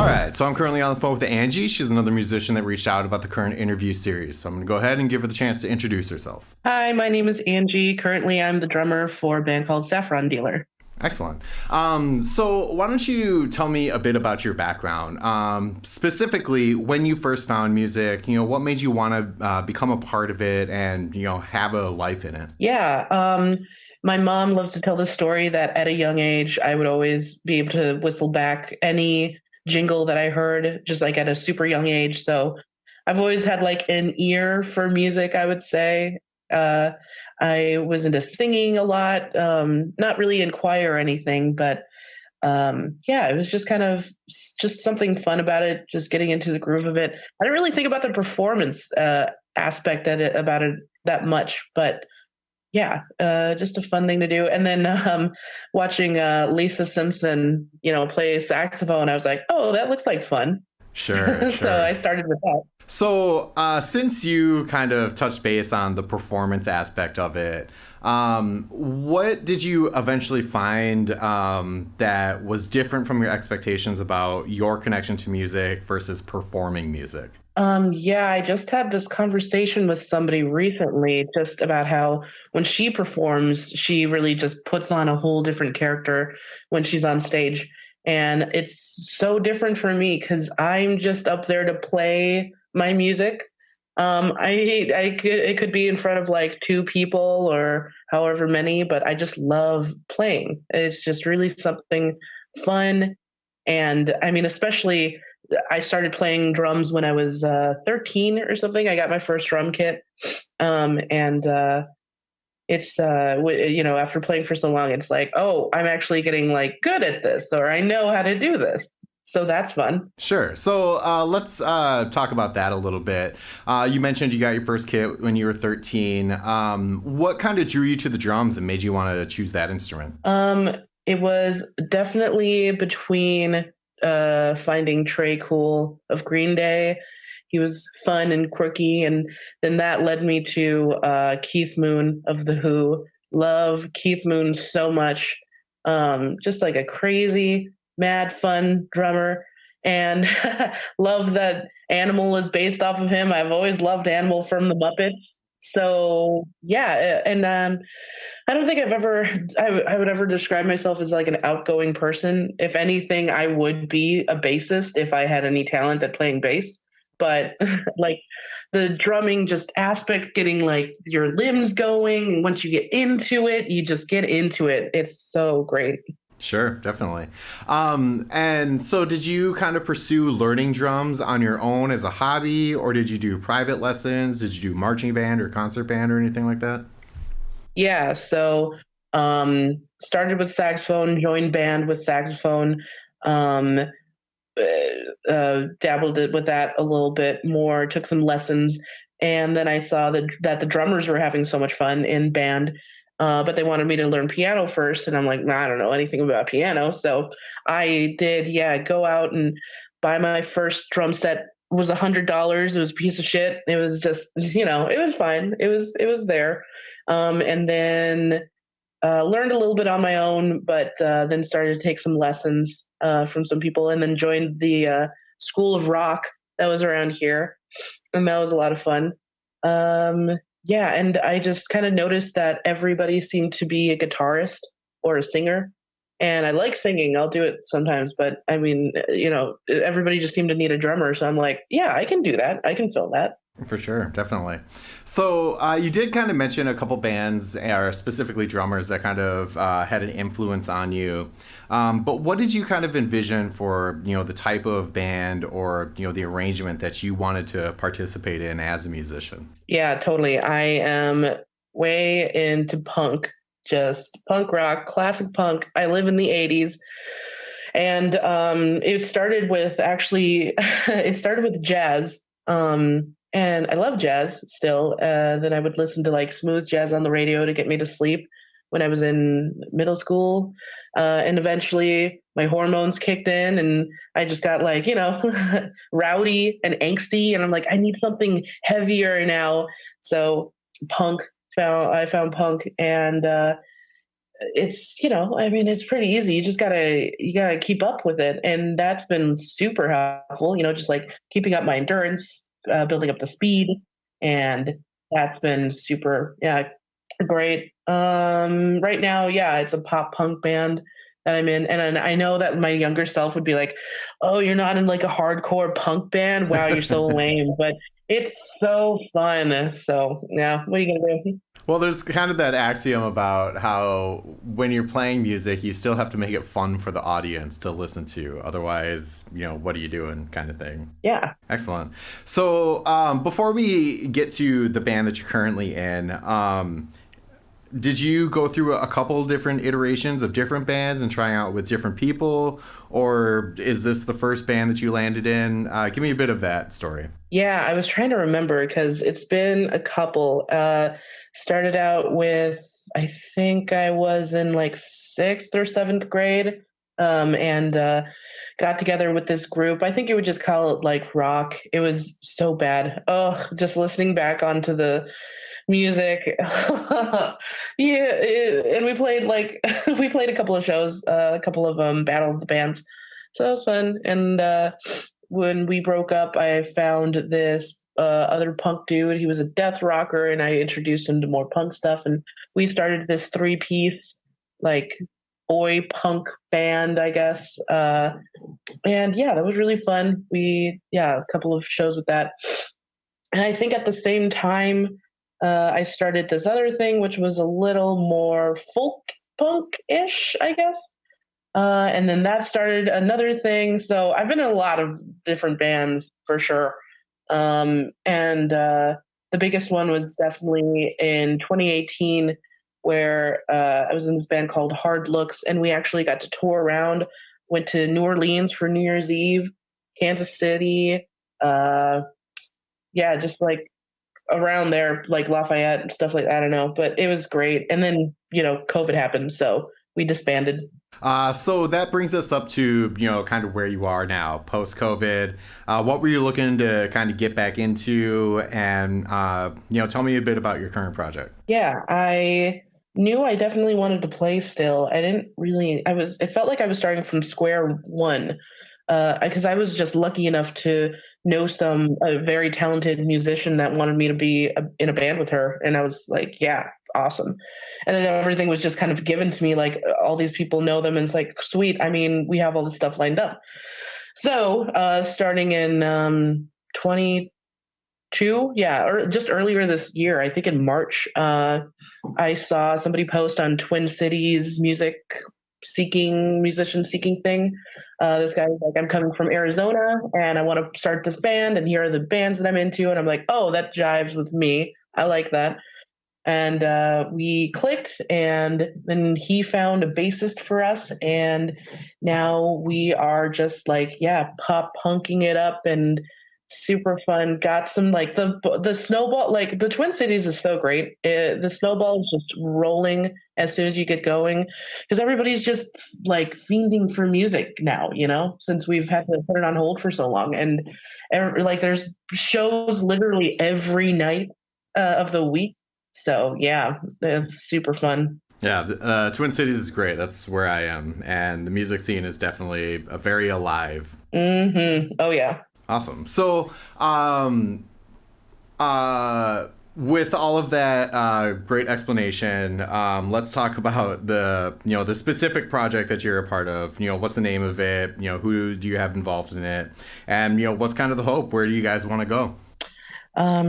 right, so I'm currently on the phone with Angie. She's another musician that reached out about the current interview series. So I'm going to go ahead and give her the chance to introduce herself. Hi, my name is Angie. Currently, I'm the drummer for a band called Saffron Dealer. Excellent. So why don't you tell me a bit about your background? Specifically, when you first found music, what made you want to become a part of it and, have a life in it? Yeah, my mom loves to tell the story that at a young age, I would always be able to whistle back any jingle that I heard, just like at a super young age. So I've always had like an ear for music, I would say. Uh, I was into singing a lot, not really in choir or anything, but yeah, it was just kind of just something fun about it, just getting into the groove of it. I didn't really think about the performance aspect about it that much, but yeah, just a fun thing to do. And then watching Lisa Simpson, play saxophone, I was like, oh, that looks like fun. Sure, So I sure. started with that. So, since you kind of touched base on the performance aspect of it, what did you eventually find that was different from your expectations about your connection to music versus performing music? Yeah, I just had this conversation with somebody recently just about how when she performs, she really just puts on a whole different character when she's on stage. And it's so different for me because I'm just up there to play my music. I could it could be in front of like two people or however many, but I just love playing. It's just really something fun. And I mean, especially I started playing drums when I was 13 or something. I got my first drum kit. And it's, after playing for so long, it's like, oh, I'm actually getting like good at this, or I know how to do this. So that's fun. Sure. So let's talk about that a little bit. You mentioned you got your first kit when you were 13. What kind of drew you to the drums and made you want to choose that instrument? Um, it was definitely between finding Trey Cool of Green Day. He was fun and quirky, and then that led me to Keith Moon of The Who. Love Keith Moon so much. Just like a crazy, mad, fun drummer, and love that Animal is based off of him. I've always loved Animal from the Muppets. So yeah, and I don't think I would ever describe myself as like an outgoing person. If anything, I would be a bassist if I had any talent at playing bass. But like the drumming just aspect, getting like your limbs going, and once you get into it, you just get into it. It's so great. Sure, definitely. And so, did you kind of pursue learning drums on your own as a hobby, or did you do private lessons? Did you do marching band or concert band or anything like that? Yeah, so started with saxophone, joined band with saxophone. Um, Dabbled with that a little bit more, took some lessons, and then I saw that the drummers were having so much fun in band, but they wanted me to learn piano first, and I'm like, nah, I don't know anything about piano, so I did, yeah, go out and buy my first drum set. It was $100. It was a piece of shit. It was just, it was fine. It was there, and then learned a little bit on my own, but then started to take some lessons from some people, and then joined the School of Rock that was around here, and that was a lot of fun. Um, yeah, and I just kind of noticed that everybody seemed to be a guitarist or a singer, and I like singing. I'll do it sometimes, but I mean, everybody just seemed to need a drummer, so I'm like, yeah, I can do that. I can fill that. For sure, definitely. So you did kind of mention a couple bands, or specifically drummers, that kind of had an influence on you. But what did you kind of envision for the type of band or the arrangement that you wanted to participate in as a musician? Yeah, totally. I am way into punk, just punk rock, classic punk. I live in the 80s. And it started with actually, it started with jazz. And I love jazz still. Then I would listen to like smooth jazz on the radio to get me to sleep when I was in middle school. And eventually my hormones kicked in and I just got like, rowdy and angsty. And I'm like, I need something heavier now. So punk I found punk, and it's, I mean, it's pretty easy. You gotta keep up with it, and that's been super helpful. Just like keeping up my endurance, building up the speed, and that's been super, yeah, great. Right now, yeah, it's a pop punk band that I'm in, and I know that my younger self would be like, "Oh, you're not in like a hardcore punk band? Wow, you're so lame." But it's so fun. So yeah, what are you gonna do? Well, there's kind of that axiom about how when you're playing music, you still have to make it fun for the audience to listen to. Otherwise, what are you doing, kind of thing. Yeah. Excellent. So, before we get to the band that you're currently in, did you go through a couple different iterations of different bands and trying out with different people, or is this the first band that you landed in? Give me a bit of that story. Yeah, I was trying to remember because it's been a couple. Started out with, I think I was in like sixth or seventh grade, and got together with this group. I think you would just call it like rock. It was so bad. Oh, just listening back onto the music. Yeah, and we played like we played a couple of shows, a couple of Battle of the Bands. So that was fun. And when we broke up, I found this other punk dude. He was a death rocker, and I introduced him to more punk stuff. And we started this three-piece, like, boy punk band, I guess. And yeah, that was really fun. Yeah, a couple of shows with that. And I think at the same time, I started this other thing, which was a little more folk punk ish, I guess. And then that started another thing. So I've been in a lot of different bands for sure. And the biggest one was definitely in 2018, where I was in this band called Hard Looks, and we actually got to tour around. Went to New Orleans for New Year's Eve, Kansas City, uh, yeah, just like around there, like Lafayette and stuff like that. I don't know, but it was great. And then, COVID happened, so we disbanded. So that brings us up to, kind of where you are now, post COVID. What were you looking to kind of get back into? And, tell me a bit about your current project. Yeah, I knew I definitely wanted to play still. I didn't really, it felt like I was starting from square one. Because I was just lucky enough to know a very talented musician that wanted me to be in a band with her. And I was like, yeah, awesome. And then everything was just kind of given to me, like all these people know them. And it's like, sweet. I mean, we have all this stuff lined up. So starting in 22, yeah, or just earlier this year, I think in March, I saw somebody post on Twin Cities musician seeking thing. This guy was like, I'm coming from Arizona and I want to start this band, and here are the bands that I'm into. And I'm like, oh, that jives with me. I like that. And we clicked, and then he found a bassist for us, and now we are just like, yeah, pop punking it up and super fun. Got some like the snowball, like the Twin Cities is so great. The snowball is just rolling as soon as you get going, because everybody's just like fiending for music now, since we've had to put it on hold for so long. And like there's shows literally every night of the week. So yeah, it's super fun. Yeah, Twin Cities is great. That's where I am. And the music scene is definitely very alive. Oh yeah. Awesome. So, with all of that great explanation, let's talk about the specific project that you're a part of. What's the name of it? Who do you have involved in it? And what's kind of the hope? Where do you guys want to go?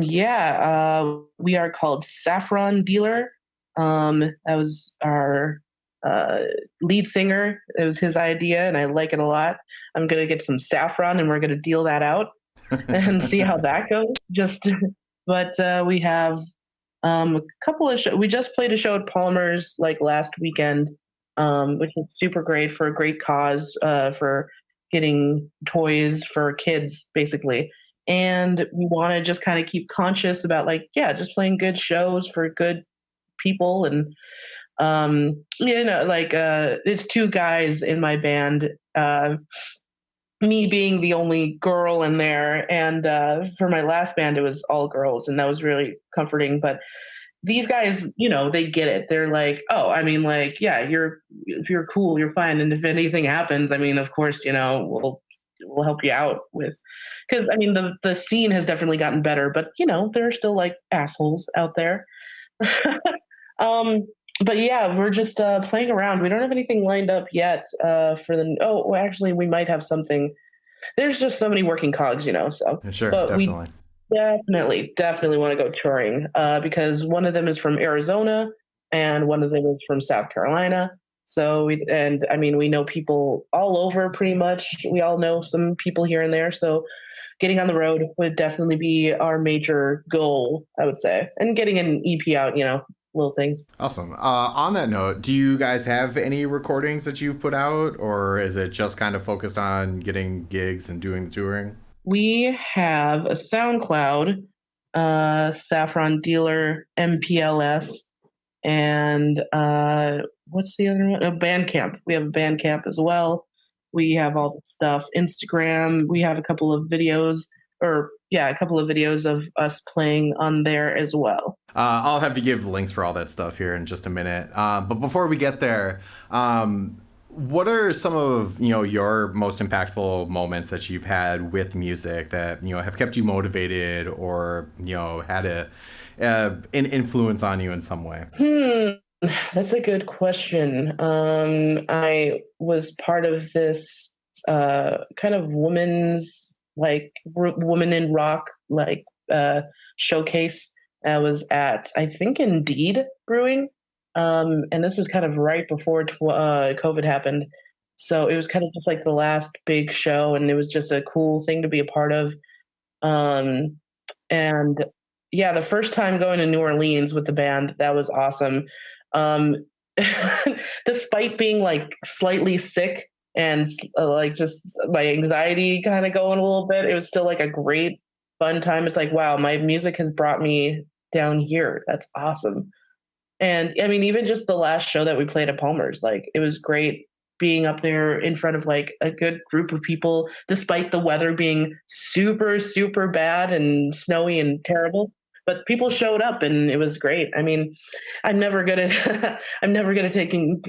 Yeah, we are called Saffron Dealer. That was our lead singer. It was his idea, and I like it a lot. I'm gonna get some saffron, and we're gonna deal that out and see how that goes. But we have a couple of shows. We just played a show at Palmer's like last weekend, which was super great for a great cause, for getting toys for kids, basically. And we want to just kind of keep conscious about like, yeah, just playing good shows for good people. And like it's two guys in my band, me being the only girl in there. And for my last band, it was all girls, and that was really comforting. But these guys, they get it. They're like, oh, I mean, like, yeah, if you're cool, you're fine. And if anything happens, I mean, of course, we'll help you out with, because I mean, the scene has definitely gotten better, but there are still like assholes out there. um, but yeah, we're just playing around. We don't have anything lined up yet for the. Oh, well, actually, we might have something. There's just so many working cogs, so. Sure, But we definitely. definitely want to go touring because one of them is from Arizona and one of them is from South Carolina. And I mean, we know people all over pretty much. We all know some people here and there. So getting on the road would definitely be our major goal, I would say. And getting an EP out, little things. Awesome. On that note, do you guys have any recordings that you've put out, or is it just kind of focused on getting gigs and doing the touring? We have a SoundCloud, Saffron Dealer MPLS, and what's the other one? Bandcamp. We have a Bandcamp as well. We have all the stuff. Instagram. We have a couple of videos, a couple of videos of us playing on there as well. I'll have to give links for all that stuff here in just a minute. But before we get there, what are some of your most impactful moments that you've had with music that have kept you motivated or had an influence on you in some way? That's a good question. I was part of this kind of women's like woman in rock like showcase. I was at, I think, Indeed Brewing, and this was kind of right before COVID happened. So it was kind of just like the last big show, and it was just a cool thing to be a part of. Um, and yeah, the first time going to New Orleans with the band, that was awesome. Um, despite being like slightly sick and like just my anxiety kind of going a little bit, it was still like a great fun time. It's like, wow, my music has brought me down here. That's awesome. And I mean, even just the last show that we played at Palmer's, like it was great being up there in front of like a good group of people, despite the weather being super, super bad and snowy and terrible. But people showed up and it was great. I mean, I'm never good at I'm never good at taking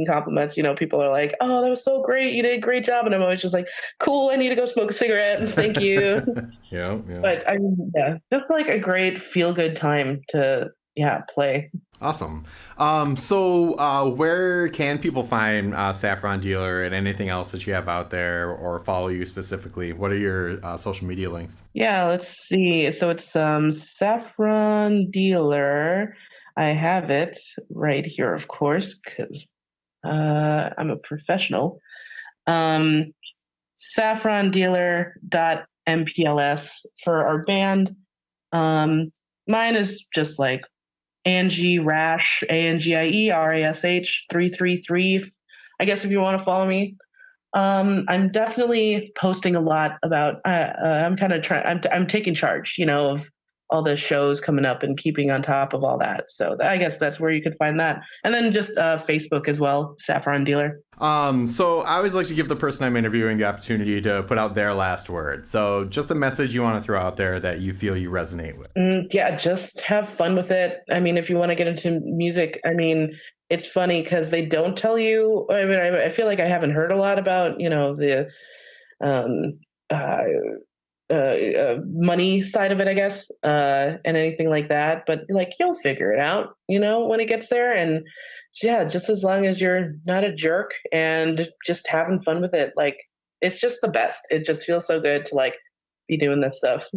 compliments. People are like, "Oh, that was so great! You did a great job," and I'm always just like, "Cool, I need to go smoke a cigarette. Thank you." Yeah, yeah. But I mean, yeah, just like a great feel good time to play. Awesome. Where can people find Saffron Dealer and anything else that you have out there or follow you specifically? What are your social media links? Yeah, let's see. So it's Saffron Dealer. I have it right here, of course, because I'm a professional. Saffrondealer.mpls for our band. Mine is just like Angie Rash, ANGIE RASH 333. I guess if you want to follow me. I'm definitely posting a lot about. I'm kind of trying. I'm taking charge, of all the shows coming up and keeping on top of all that. So I guess that's where you could find that, and then just Facebook as well, Saffron Dealer. So I always like to give the person I'm interviewing the opportunity to put out their last word. So just a message you want to throw out there that you feel you resonate with. Yeah, just have fun with it. I mean, if you want to get into music, I mean, it's funny because they don't tell you. I mean, I feel like I haven't heard a lot about, the um, uh, money side of it, I guess, and anything like that. But like, you'll figure it out, when it gets there. And yeah, just as long as you're not a jerk and just having fun with it, like, it's just the best. It just feels so good to like be doing this stuff.